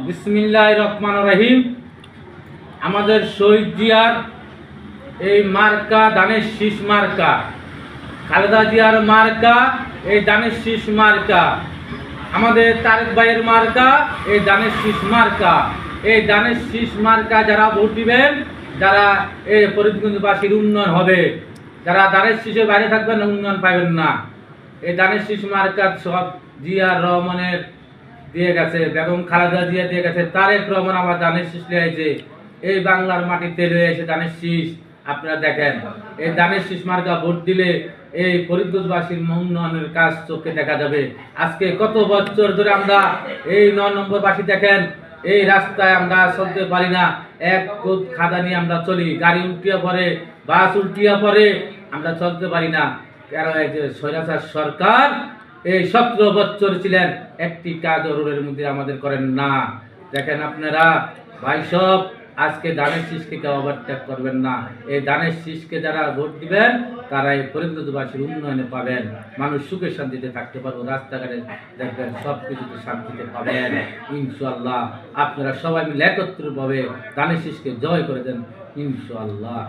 বিসমিল্লাহির রহমানির রহিম। আমাদের শহীদ জিয়ার এই মার্কা ধানের শীষ মার্কা, খালেদা জিয়ার মার্কা এই ধানের শীষ মার্কা, আমাদের তারেক ভাইয়ের মার্কা এই ধানের শীষ মার্কা। এই ধানের শীষ মার্কা যারা ভোট দিবেন, যারা এই ফরিদগঞ্জবাসীর উন্নয়ন হবে। যারা ধানের শীষের বাইরে থাকবেন উন্নয়ন পাবেন না। এই ধানের শীষ মার্কা সব জিয়ার রহমানের দিয়ে গেছে, বেগম খালেদা জিয়া দিয়ে গেছে, তারেক রহমান আবার ধানের শীষ লিয়েছে। এই বাংলার মাটিতে রয়েছে ধানের শীষ। আপনারা দেখেন, এই ধানের শীষ মার্কা ভোট দিলে এই ফরিদগঞ্জবাসীর উন্নয়নের কাজ চোখে দেখা যাবে। আজকে কত বছর ধরে আমরা এই ৯ নম্বর বাসী দেখেন, এই রাস্তায় আমরা চলতে পারি না, এক কোট খাদা নিয়ে আমরা চলি, গাড়ি উল্টিয়া পড়ে, বাস উল্টিয়া পড়ে, আমরা চলতে পারি না। কারণ এই যে স্বৈরাচার সরকার এই 17 বছর ছিলেন, একটি কাজ রোডের মধ্যে আমাদের করেন না। দেখেন আপনারা ভাই সব, আজকে ধানের শীষকে কেউ ওভারটেক করবেন না। এই ধানের শীষকে যারা ভোট দিবেন তারা এই ফরিদগঞ্জবাসীর উন্নয়নে পাবেন, মানুষ সুখে শান্তিতে থাকতে পারবো, রাস্তাঘাটে দেখবেন সব কিছুতে শান্তিতে পাবেন ইনশাআল্লাহ। আপনারা সবাই মিলে একত্রিতভাবে ধানের শীষকে জয় করে দেন ইনশাআল্লাহ।